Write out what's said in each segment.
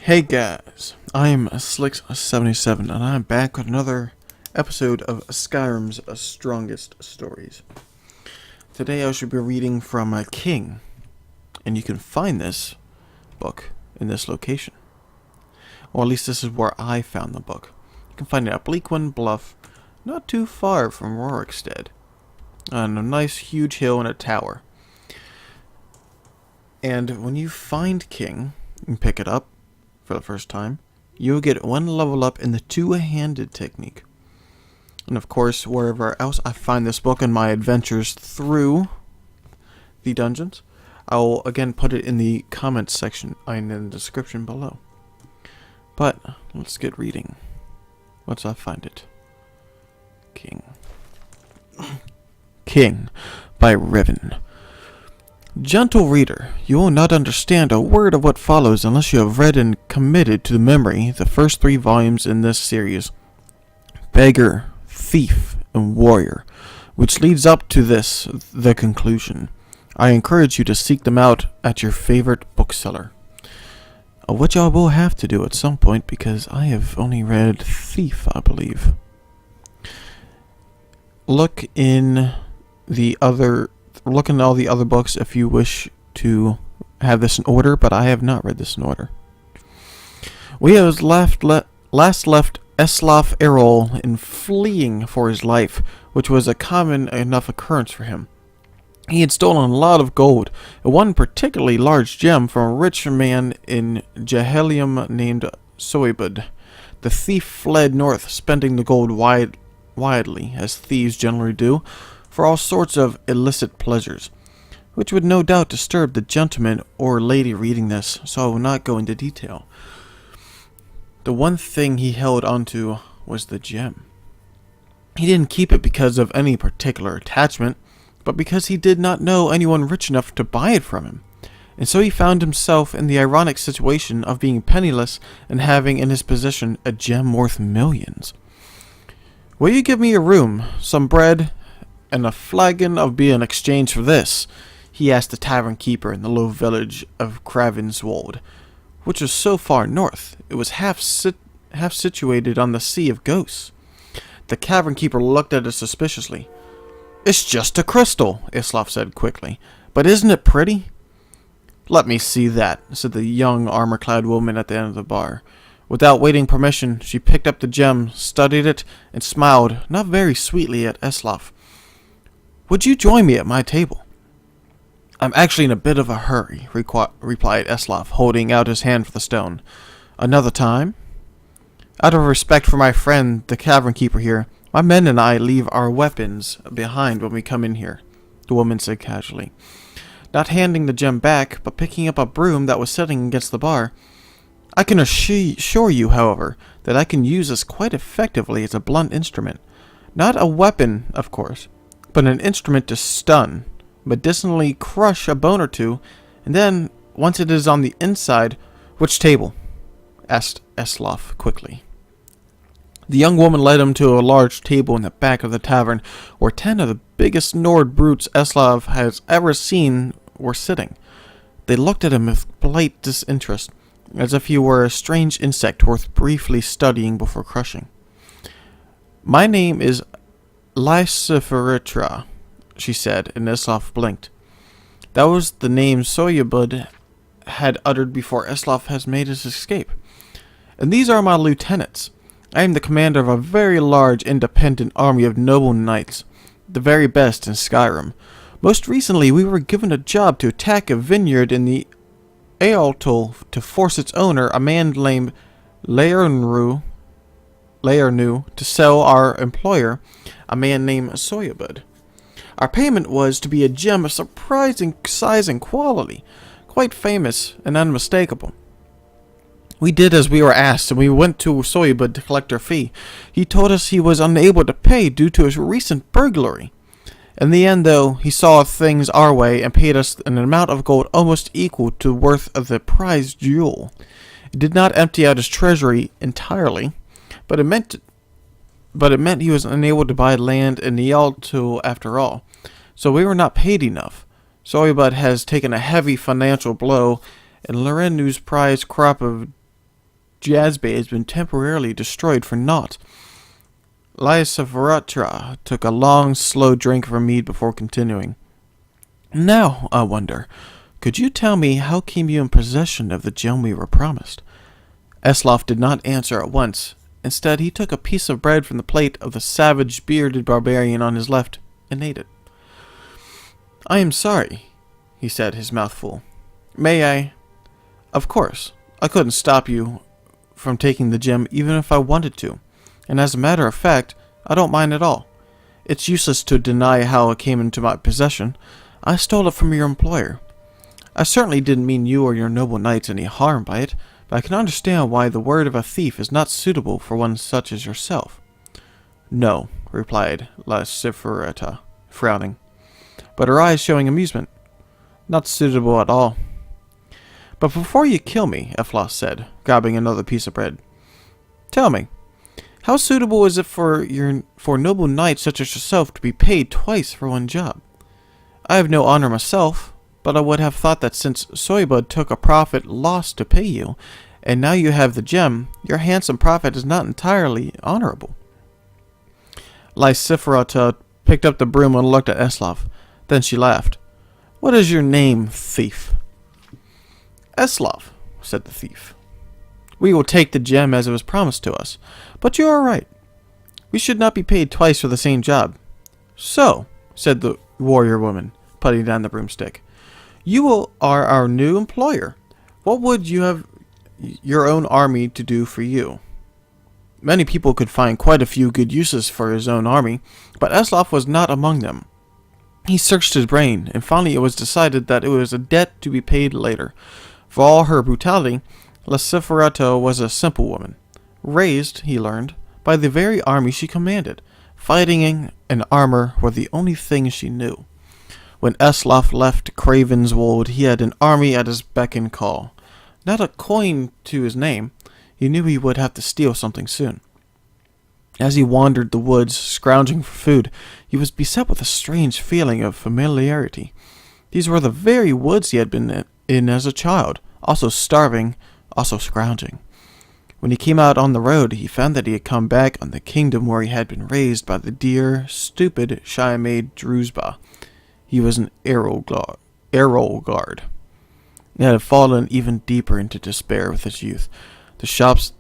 Hey guys, I am Slicks77 and I'm back with another episode of Skyrim's Strongest Stories. Today I should be reading from King, and you can find this book in this location. Or at least this is where I found the book. You can find it at Bleakwind Bluff, not too far from Rorikstead, on a nice huge hill and a tower. And when you find King and pick it up for the first time, you'll get one level up in the two-handed technique. And of course, wherever else I find this book in my adventures through the dungeons, I'll again put it in the comments section and in the description below. But let's get reading. Once I find it. King by Riven. Gentle reader, you will not understand a word of what follows unless you have read and committed to memory the first 3 volumes in this series, Beggar, Thief, and Warrior, which leads up to this, the conclusion. I encourage you to seek them out at your favorite bookseller, which I will have to do at some point because I have only read Thief, I believe. Look in all the other books if you wish to have this in order, but I have not read this in order. We have last left Eslaf Errol in fleeing for his life, which was a common enough occurrence for him. He had stolen a lot of gold, and one particularly large gem from a rich man in Jahelium named Soibud. The thief fled north, spending the gold widely, as thieves generally do, for all sorts of illicit pleasures, which would no doubt disturb the gentleman or lady reading this, so I will not go into detail. The one thing he held onto was the gem. He didn't keep it because of any particular attachment, but because he did not know anyone rich enough to buy it from him, and so he found himself in the ironic situation of being penniless and having in his possession a gem worth millions. Will you give me a room, some bread, and a flagon of beer in exchange for this? He asked the tavern keeper in the low village of Cravenswold, which was so far north it was half situated on the Sea of Ghosts. The tavern keeper looked at it suspiciously. "It's just a crystal," Islaf said quickly. "But isn't it pretty?" "Let me see that," said the young armor-clad woman at the end of the bar. Without waiting permission, she picked up the gem, studied it, and smiled, not very sweetly, at Eslaf. "Would you join me at my table?" "I'm actually in a bit of a hurry," replied Eslaf, holding out his hand for the stone. "Another time?" "Out of respect for my friend, the tavern keeper here, my men and I leave our weapons behind when we come in here," the woman said casually, not handing the gem back, but picking up a broom that was sitting against the bar. "I can assure you, however, that I can use this quite effectively as a blunt instrument. Not a weapon, of course, but an instrument to stun, medicinally crush a bone or two, and then, once it is on the inside—" "Which table?" asked Eslaf quickly. The young woman led him to a large table in the back of the tavern, where 10 of the biggest Nord brutes Eslaf has ever seen were sitting. They looked at him with polite disinterest, as if he were a strange insect worth briefly studying before crushing. "My name is Lysiferitra," she said, and Eslaf blinked. That was the name Soyabud had uttered before Eslaf has made his escape. "And these are my lieutenants. I am the commander of a very large independent army of noble knights, the very best in Skyrim. Most recently, we were given a job to attack a vineyard in the Aeltol to force its owner, a man named Laernu, to sell our employer, a man named Soyabud. Our payment was to be a gem of surprising size and quality, quite famous and unmistakable. We did as we were asked, and we went to Soyabud to collect our fee. He told us he was unable to pay due to his recent burglary. In the end, though, he saw things our way and paid us an amount of gold almost equal to the worth of the prized jewel. It did not empty out his treasury entirely, but it meant he was unable to buy land in Nialto after all, so we were not paid enough. Soybud has taken a heavy financial blow, and Lorenu's prized crop of Jazzbay has been temporarily destroyed for naught. Lysistrata took a long, slow drink of her mead before continuing. Now, I wonder, could you tell me how came you in possession of the gem we were promised? Eslaf did not answer at once. Instead, he took a piece of bread from the plate of the savage, bearded barbarian on his left and ate it. I am sorry, he said, his mouth full. May I? Of course. I couldn't stop you from taking the gem even if I wanted to. And as a matter of fact, I don't mind at all. It's useless to deny how it came into my possession. I stole it from your employer. I certainly didn't mean you or your noble knights any harm by it, but I can understand why the word of a thief is not suitable for one such as yourself. No, replied Lysistrata, frowning, but her eyes showing amusement. Not suitable at all. But before you kill me, Eflas said, grabbing another piece of bread, tell me, how suitable is it for noble knights such as yourself to be paid twice for one job? I have no honor myself, but I would have thought that since Soybud took a profit loss to pay you, and now you have the gem, your handsome profit is not entirely honorable. Lysistrata picked up the broom and looked at Eslaf. Then she laughed. What is your name, thief? Eslaf, said the thief. We will take the gem as it was promised to us, but you are right. We should not be paid twice for the same job. So, said the warrior woman, putting down the broomstick, you are our new employer. What would you have your own army to do for you? Many people could find quite a few good uses for his own army, but Eslaf was not among them. He searched his brain, and finally it was decided that it was a debt to be paid later. For all her brutality, Lysistrata was a simple woman, raised, he learned, by the very army she commanded. Fighting and armor were the only things she knew. When Eslaf left Cravenswold, he had an army at his beck and call. Not a coin to his name. He knew he would have to steal something soon. As he wandered the woods, scrounging for food, he was beset with a strange feeling of familiarity. These were the very woods he had been in as a child, also starving, also scrounging. When he came out on the road, he found that he had come back on the kingdom where he had been raised by the dear, stupid, shy maid Druzhba. He was an Errolguard. He had fallen even deeper into despair with his youth. The shops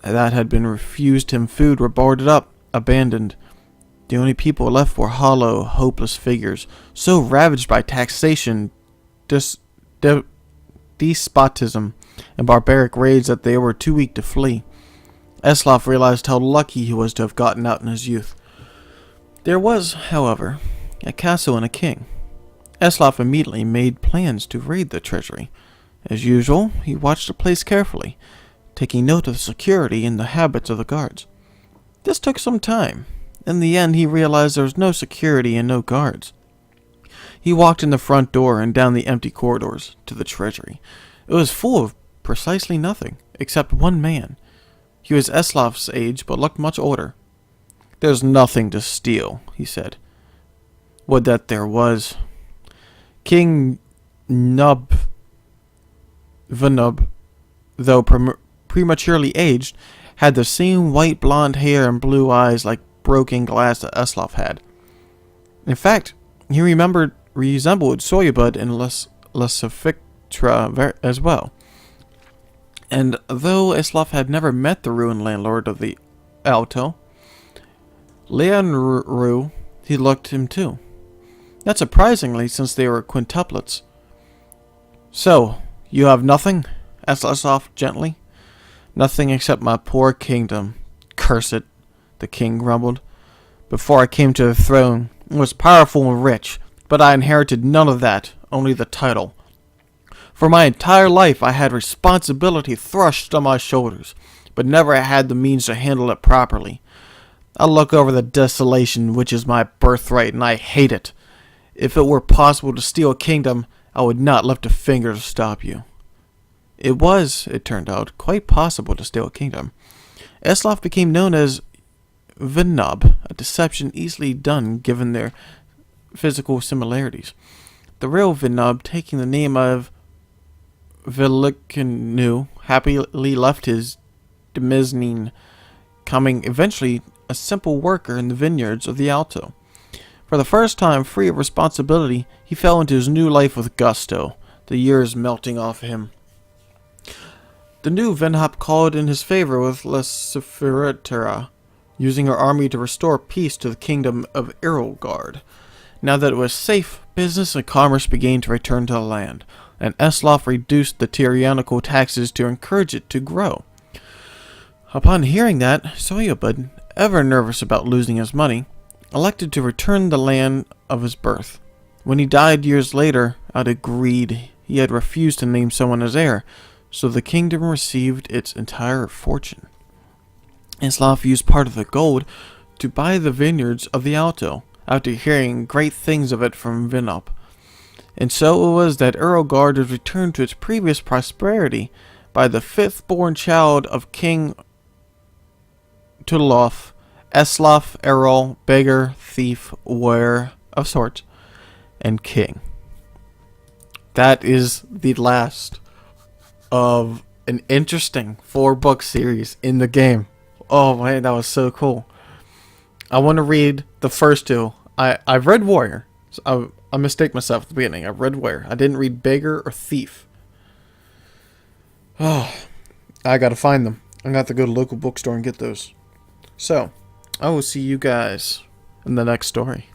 that had been refused him food were boarded up, abandoned. The only people left were hollow, hopeless figures, so ravaged by taxation, despotism, and barbaric raids that they were too weak to flee. Eslaf realized how lucky he was to have gotten out in his youth. There was, however, a castle and a king. Eslaf immediately made plans to raid the treasury. As usual, he watched the place carefully, taking note of the security and the habits of the guards. This took some time. In the end, he realized there was no security and no guards. He walked in the front door and down the empty corridors to the treasury. It was full of precisely nothing, except one man. He was Eslaf's age, but looked much older. There's nothing to steal, he said. Would that there was. King Vanub, though prematurely aged, had the same white blonde hair and blue eyes like broken glass that Eslaf had. In fact, he resembled Soybud and Lysistrata as well. And though Eslaf had never met the ruined landlord of the Alto, Leonru, he looked him too. Not surprisingly, since they were quintuplets. So, you have nothing? Asked Eslaf gently. Nothing except my poor kingdom. Curse it, the king grumbled. Before I came to the throne, it was powerful and rich, but I inherited none of that, only the title. For my entire life I had responsibility thrust on my shoulders, but never had the means to handle it properly. I look over the desolation which is my birthright, and I hate it. If it were possible to steal a kingdom, I would not lift a finger to stop you. It was, it turned out, quite possible to steal a kingdom. Eslaf became known as Vinnob, a deception easily done given their physical similarities. The real Vinnob, taking the name of Velikanu, happily left his Demesne, becoming eventually a simple worker in the vineyards of the Alto. For the first time, free of responsibility, he fell into his new life with gusto, the years melting off him. The new Venhop called in his favor with Lesiferetera, using her army to restore peace to the kingdom of Erolgard. Now that it was safe, business and commerce began to return to the land, and Eslaf reduced the tyrannical taxes to encourage it to grow. Upon hearing that, Soyabud, ever nervous about losing his money, elected to return the land of his birth. When he died years later, out of greed, he had refused to name someone as heir, so the kingdom received its entire fortune. Eslaf used part of the gold to buy the vineyards of the Alto, after hearing great things of it from Vinop. And so it was that Erolgard was returned to its previous prosperity by the fifth-born child of King Tudalof, Eslaf, Erol, beggar, thief, warrior of sorts, and king. That is the last of an interesting 4-book series in the game. Oh man, that was so cool. I want to read the first 2. I've read Warrior. So I mistake myself at the beginning. I read Warrior. I didn't read Beggar or Thief. Oh, I gotta find them. I'm gonna have to go to the local bookstore and get those. So, I will see you guys in the next story.